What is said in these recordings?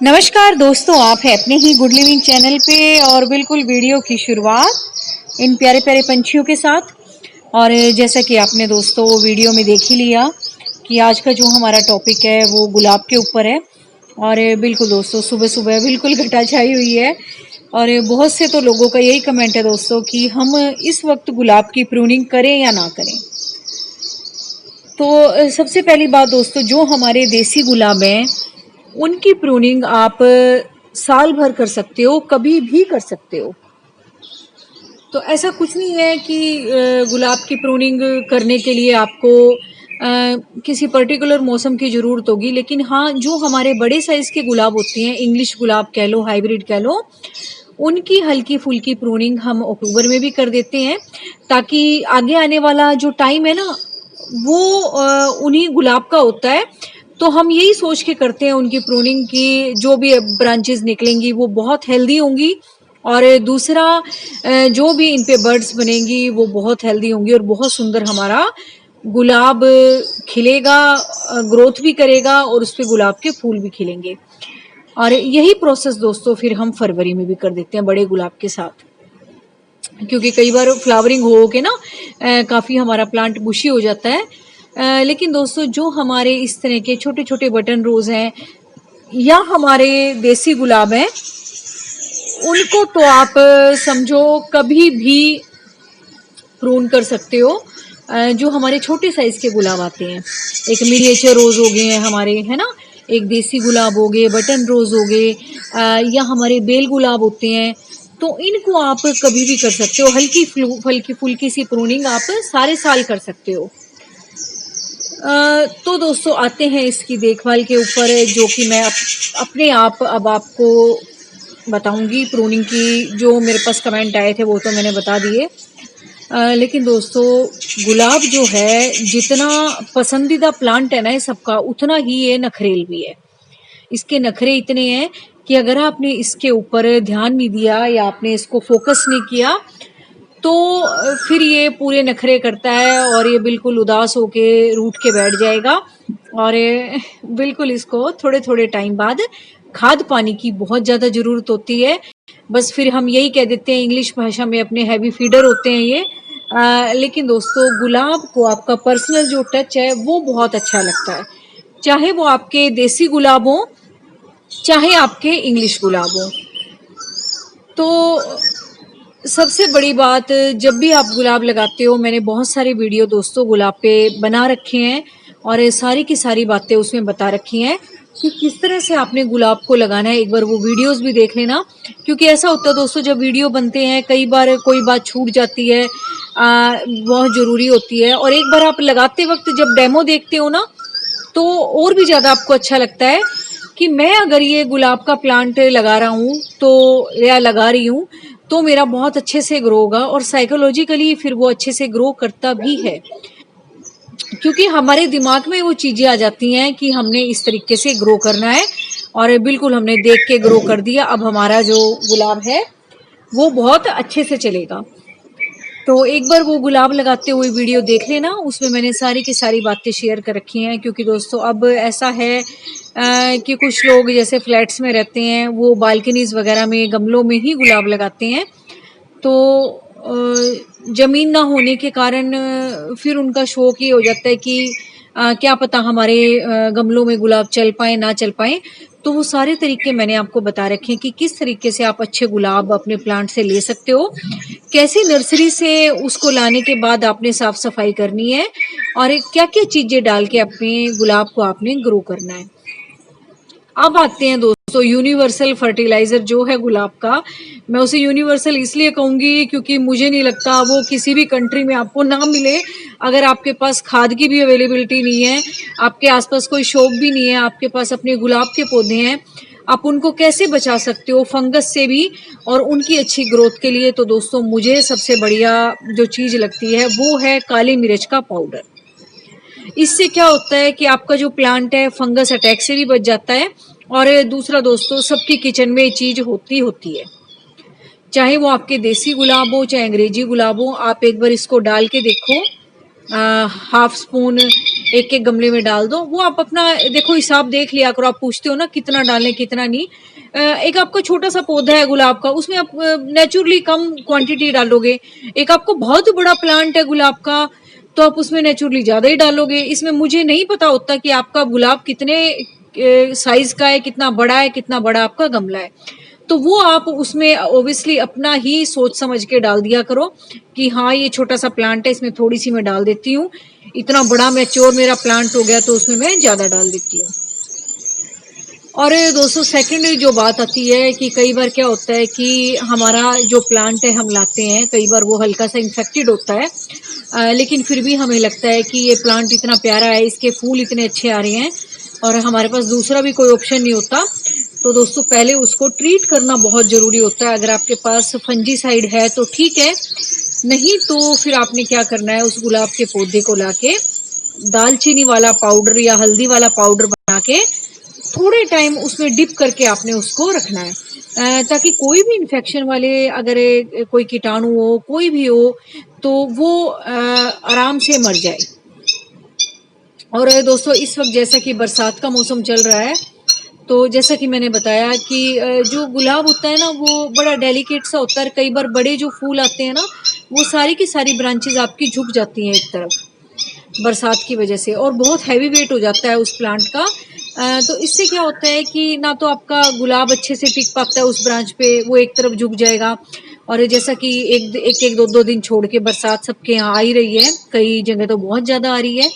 नमस्कार दोस्तों, आप हैं अपने ही गुड लिविंग चैनल पे और बिल्कुल वीडियो की शुरुआत इन प्यारे प्यारे पंछियों के साथ। और जैसा कि आपने दोस्तों वीडियो में देख ही लिया कि आज का जो हमारा टॉपिक है वो गुलाब के ऊपर है। और बिल्कुल दोस्तों, सुबह सुबह बिल्कुल घटा छाई हुई है और बहुत से तो लोगों का यही कमेंट है दोस्तों कि हम इस वक्त गुलाब की प्रूनिंग करें या ना करें। तो सबसे पहली बात दोस्तों, जो हमारे देसी गुलाब हैं उनकी प्रूनिंग आप साल भर कर सकते हो, कभी भी कर सकते हो। तो ऐसा कुछ नहीं है कि गुलाब की प्रूनिंग करने के लिए आपको किसी पर्टिकुलर मौसम की ज़रूरत होगी। लेकिन हाँ, जो हमारे बड़े साइज़ के गुलाब होते हैं, इंग्लिश गुलाब कह लो, हाइब्रिड कह लो, उनकी हल्की फुल्की प्रूनिंग हम अक्टूबर में भी कर देते हैं, ताकि आगे आने वाला जो टाइम है ना वो उन्हीं गुलाब का होता है। तो हम यही सोच के करते हैं उनकी प्रूनिंग की जो भी ब्रांचेस निकलेंगी वो बहुत हेल्दी होंगी, और दूसरा जो भी इन पे बर्ड्स बनेंगी वो बहुत हेल्दी होंगी और बहुत सुंदर हमारा गुलाब खिलेगा, ग्रोथ भी करेगा और उस पे गुलाब के फूल भी खिलेंगे। और यही प्रोसेस दोस्तों फिर हम फरवरी में भी कर देते हैं बड़े गुलाब के साथ, क्योंकि कई बार फ्लावरिंग हो के ना काफ़ी हमारा प्लांट बुशी हो जाता है। लेकिन दोस्तों, जो हमारे इस तरह के छोटे छोटे बटन रोज़ हैं या हमारे देसी गुलाब हैं, उनको तो आप समझो कभी भी प्रून कर सकते हो। जो हमारे छोटे साइज़ के गुलाब आते हैं, एक मिनिएचर रोज़ हो गए हैं हमारे, है ना, एक देसी गुलाब हो गए, बटन रोज़ हो गए, या हमारे बेल गुलाब होते हैं, तो इनको आप कभी भी कर सकते हो। हल्की फुल्की सी प्रूनिंग आप सारे साल कर सकते हो। तो दोस्तों, आते हैं इसकी देखभाल के ऊपर, जो कि मैं अपने आप अब आपको बताऊंगी। प्रूनिंग की जो मेरे पास कमेंट आए थे वो तो मैंने बता दिए। लेकिन दोस्तों, गुलाब जो है जितना पसंदीदा प्लांट है ना ये सबका, उतना ही ये नखरेल भी है। इसके नखरे इतने हैं कि अगर आपने इसके ऊपर ध्यान नहीं दिया या आपने इसको फोकस नहीं किया तो फिर ये पूरे नखरे करता है और ये बिल्कुल उदास होके रूठ के बैठ जाएगा। और बिल्कुल इसको थोड़े थोड़े टाइम बाद खाद पानी की बहुत ज़्यादा ज़रूरत होती है। बस फिर हम यही कह देते हैं इंग्लिश भाषा में, अपने हैवी फीडर होते हैं ये। लेकिन दोस्तों, गुलाब को आपका पर्सनल जो टच है वो बहुत अच्छा लगता है, चाहे वो आपके देसी गुलाब हो चाहे आपके इंग्लिश गुलाब हो। तो सबसे बड़ी बात, जब भी आप गुलाब लगाते हो, मैंने बहुत सारे वीडियो दोस्तों गुलाब पे बना रखे हैं और ये सारी की सारी बातें उसमें बता रखी हैं कि किस तरह से आपने गुलाब को लगाना है। एक बार वो वीडियोस भी देख लेना, क्योंकि ऐसा होता है दोस्तों, जब वीडियो बनते हैं कई बार कोई बात छूट जाती है, बहुत ज़रूरी होती है। और एक बार आप लगाते वक्त जब डेमो देखते हो ना, तो और भी ज़्यादा आपको अच्छा लगता है कि मैं अगर ये गुलाब का प्लांट लगा रहा हूँ तो, या लगा रही हूँ, तो मेरा बहुत अच्छे से ग्रो होगा। और साइकोलॉजिकली फिर वो अच्छे से ग्रो करता भी है, क्योंकि हमारे दिमाग में वो चीज़ें आ जाती हैं कि हमने इस तरीके से ग्रो करना है। और बिल्कुल हमने देख के ग्रो कर दिया, अब हमारा जो गुलाब है वो बहुत अच्छे से चलेगा। तो एक बार वो गुलाब लगाते हुए वीडियो देख लेना, उसमें मैंने सारी की सारी बातें शेयर कर रखी हैं। क्योंकि दोस्तों, अब ऐसा है कि कुछ लोग जैसे फ्लैट्स में रहते हैं, वो बालकनीज़ वगैरह में गमलों में ही गुलाब लगाते हैं। तो ज़मीन ना होने के कारण फिर उनका शौक ये हो जाता है कि क्या पता हमारे गमलों में गुलाब चल पाए ना चल पाए। तो वो सारे तरीके मैंने आपको बता रखे हैं कि किस तरीके से आप अच्छे गुलाब अपने प्लांट से ले सकते हो, कैसे नर्सरी से उसको लाने के बाद आपने साफ सफाई करनी है, और क्या क्या चीज़ें डाल के अपने गुलाब को आपने ग्रो करना है। अब आते हैं दोस्तों, यूनिवर्सल फर्टिलाइजर जो है गुलाब का, मैं उसे यूनिवर्सल इसलिए कहूँगी क्योंकि मुझे नहीं लगता वो किसी भी कंट्री में आपको ना मिले। अगर आपके पास खाद की भी अवेलेबिलिटी नहीं है, आपके आसपास कोई शॉप भी नहीं है, आपके पास अपने गुलाब के पौधे हैं, आप उनको कैसे बचा सकते हो फंगस से भी और उनकी अच्छी ग्रोथ के लिए। तो दोस्तों, मुझे सबसे बढ़िया जो चीज़ लगती है वो है काली मिर्च का पाउडर। इससे क्या होता है कि आपका जो प्लांट है फंगस अटैक से भी बच जाता है। और दूसरा दोस्तों, सबकी किचन में ये चीज़ होती है, चाहे वो आपके देसी गुलाब हो चाहे अंग्रेजी गुलाब हो, आप एक बार इसको डाल के देखो, हाफ स्पून एक एक गमले में डाल दो। वो आप अपना देखो हिसाब देख लिया करो, आप पूछते हो ना कितना डालें कितना नहीं। एक आपका छोटा सा पौधा है गुलाब का, उसमें आप नेचुरली कम क्वांटिटी डालोगे। एक आपको बहुत बड़ा प्लांट है गुलाब का, तो आप उसमें नेचुरली ज्यादा ही डालोगे। इसमें मुझे नहीं पता होता कि आपका गुलाब कितने साइज का है, कितना बड़ा है, कितना बड़ा आपका गमला है। तो वो आप उसमें ऑब्वियसली अपना ही सोच समझ के डाल दिया करो कि हाँ ये छोटा सा प्लांट है, इसमें थोड़ी सी मैं डाल देती हूँ। इतना बड़ा मैच्योर मेरा प्लांट हो गया तो उसमें मैं ज्यादा डाल देती हूँ। और दोस्तों सेकंड जो बात आती है कि कई बार क्या होता है कि हमारा जो प्लांट है हम लाते हैं, कई बार वो हल्का सा इन्फेक्टेड होता है, लेकिन फिर भी हमें लगता है कि ये प्लांट इतना प्यारा है, इसके फूल इतने अच्छे आ रहे हैं और हमारे पास दूसरा भी कोई ऑप्शन नहीं होता। तो दोस्तों पहले उसको ट्रीट करना बहुत जरूरी होता है। अगर आपके पास फंजीसाइड है तो ठीक है, नहीं तो फिर आपने क्या करना है, उस गुलाब के पौधे को लाके दालचीनी वाला पाउडर या हल्दी वाला पाउडर बना के थोड़े टाइम उसमें डिप करके आपने उसको रखना है, ताकि कोई भी इन्फेक्शन वाले अगर कोई कीटाणु हो कोई भी हो तो वो आराम से मर जाए। और दोस्तों इस वक्त जैसा कि बरसात का मौसम चल रहा है, तो जैसा कि मैंने बताया कि जो गुलाब होता है ना वो बड़ा डेलिकेट सा होता है। कई बार बड़े जो फूल आते हैं ना वो सारी की सारी ब्रांचेज आपकी झुक जाती हैं एक तरफ बरसात की वजह से, और बहुत हैवी वेट हो जाता है उस प्लांट का। तो इससे क्या होता है कि ना तो आपका गुलाब अच्छे से टिक पाता है उस ब्रांच पे, वो एक तरफ झुक जाएगा। और जैसा कि एक दो दो दिन छोड़ के बरसात सबके यहाँ आ ही रही है, कई जगह तो बहुत ज्यादा आ रही है,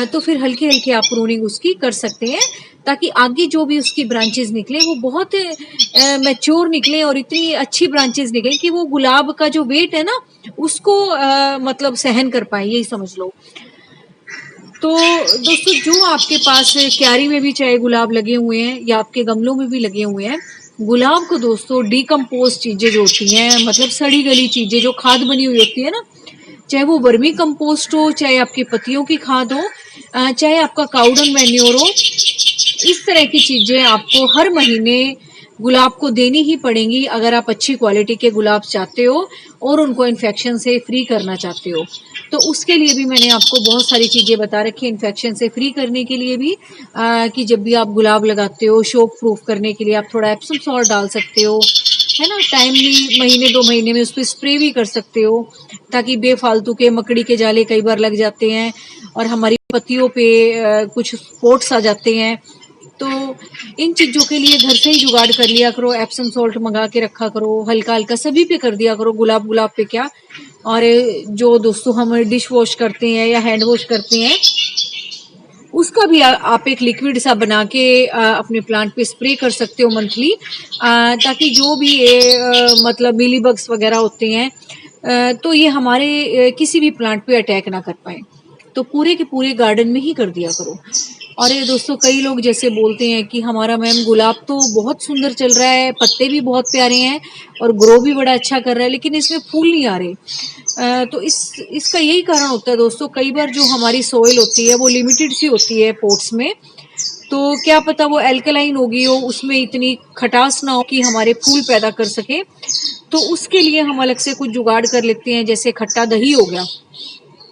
तो फिर हल्के हल्के आप प्रूनिंग उसकी कर सकते हैं, ताकि आगे जो भी उसकी ब्रांचेस निकले वो बहुत मैच्योर निकले और इतनी अच्छी ब्रांचेस निकले कि वो गुलाब का जो वेट है ना उसको मतलब सहन कर पाए, यही समझ लो। तो दोस्तों जो आपके पास क्यारी में भी चाहे गुलाब लगे हुए हैं या आपके गमलों में भी लगे हुए हैं, गुलाब को दोस्तों डिकम्पोज चीजें जो होती हैं, मतलब सड़ी गली चीजें जो खाद बनी हुई होती है ना, चाहे वो वर्मी कंपोस्ट हो, चाहे आपकी पत्तियों की खाद हो, चाहे आपका काउडन मैन्योर हो, इस तरह की चीजें आपको हर महीने गुलाब को देनी ही पड़ेंगी अगर आप अच्छी क्वालिटी के गुलाब चाहते हो और उनको इन्फेक्शन से फ्री करना चाहते हो। तो उसके लिए भी मैंने आपको बहुत सारी चीजें बता रखी है इन्फेक्शन से फ्री करने के लिए भी, कि जब भी आप गुलाब लगाते हो शोक प्रूफ करने के लिए आप थोड़ा एप्सम सॉल्ट डाल सकते हो, है ना। टाइमली महीने 2 महीने में उस पर स्प्रे भी कर सकते हो, ताकि बेफालतू के मकड़ी के जाले कई बार लग जाते हैं और हमारी पत्तियों पे कुछ स्पॉट्स आ जाते हैं। तो इन चीजों के लिए घर से ही जुगाड़ कर लिया करो, एप्सम सॉल्ट मंगा के रखा करो, हल्का हल्का सभी पे कर दिया करो, गुलाब गुलाब पे क्या। और जो दोस्तों हम डिश वॉश करते हैं या हैंड वॉश करते हैं उसका भी आप एक लिक्विड सा बना के अपने प्लांट पे स्प्रे कर सकते हो मंथली, ताकि जो भी ये मतलब मिली बग्स वगैरह होते हैं तो ये हमारे किसी भी प्लांट पे अटैक ना कर पाए। तो पूरे के पूरे गार्डन में ही कर दिया करो। और ये दोस्तों कई लोग जैसे बोलते हैं कि हमारा मैम गुलाब तो बहुत सुंदर चल रहा है, पत्ते भी बहुत प्यारे हैं और ग्रो भी बड़ा अच्छा कर रहा है, लेकिन इसमें फूल नहीं आ रहे। तो इसका यही कारण होता है दोस्तों, कई बार जो हमारी सोइल होती है वो लिमिटेड सी होती है पोट्स में, तो क्या पता वो एल्कलाइन होगी हो, उसमें इतनी खटास ना हो कि हमारे फूल पैदा कर सके। तो उसके लिए हम अलग से कुछ जुगाड़ कर लेते हैं, जैसे खट्टा दही हो गया,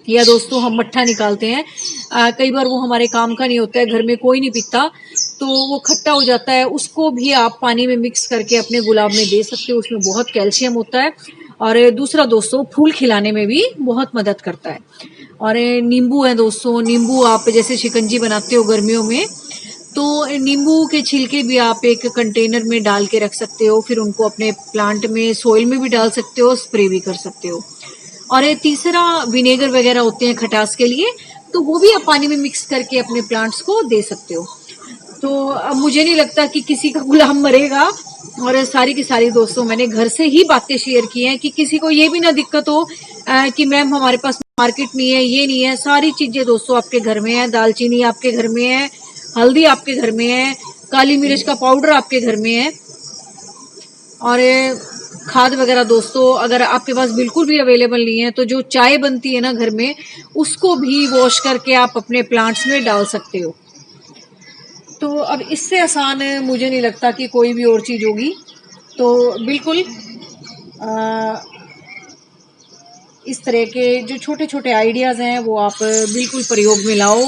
या दोस्तों हम मट्ठा निकालते हैं। कई बार वो हमारे काम का नहीं होता है, घर में कोई नहीं पीता, तो वो खट्टा हो जाता है, उसको भी आप पानी में मिक्स करके अपने गुलाब में दे सकते हो, उसमें बहुत कैल्शियम होता है। और दूसरा दोस्तों फूल खिलाने में भी बहुत मदद करता है। और नींबू है दोस्तों, नींबू आप जैसे शिकंजी बनाते हो गर्मियों में, तो नींबू के छिलके भी आप एक कंटेनर में डाल के रख सकते हो, फिर उनको अपने प्लांट में सोइल में भी डाल सकते हो, स्प्रे भी कर सकते हो। और ये तीसरा विनेगर वगैरह होते हैं खटास के लिए, तो वो भी आप पानी में मिक्स करके अपने प्लांट्स को दे सकते हो। तो अब मुझे नहीं लगता कि किसी का गुलाब मरेगा। और सारी की सारी दोस्तों मैंने घर से ही बातें शेयर की हैं कि किसी को ये भी ना दिक्कत हो कि मैम हमारे पास मार्केट नहीं है, ये नहीं है। सारी चीजें दोस्तों आपके घर में है, दालचीनी आपके घर में है, हल्दी आपके घर में है, काली मिर्च का पाउडर आपके घर में है, और खाद वगैरह दोस्तों अगर आपके पास बिल्कुल भी अवेलेबल नहीं है तो जो चाय बनती है ना घर में, उसको भी वॉश करके आप अपने प्लांट्स में डाल सकते हो। तो अब इससे आसान मुझे नहीं लगता कि कोई भी और चीज होगी। तो बिल्कुल इस तरह के जो छोटे छोटे आइडियाज़ हैं वो आप बिल्कुल प्रयोग में लाओ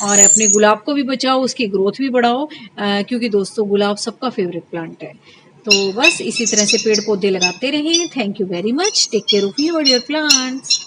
और अपने गुलाब को भी बचाओ, उसकी ग्रोथ भी बढ़ाओ, क्योंकि दोस्तों गुलाब सबका फेवरेट प्लांट है। तो बस इसी तरह से पेड़ पौधे लगाते रहें। Thank you very much. Take care of your dear plants.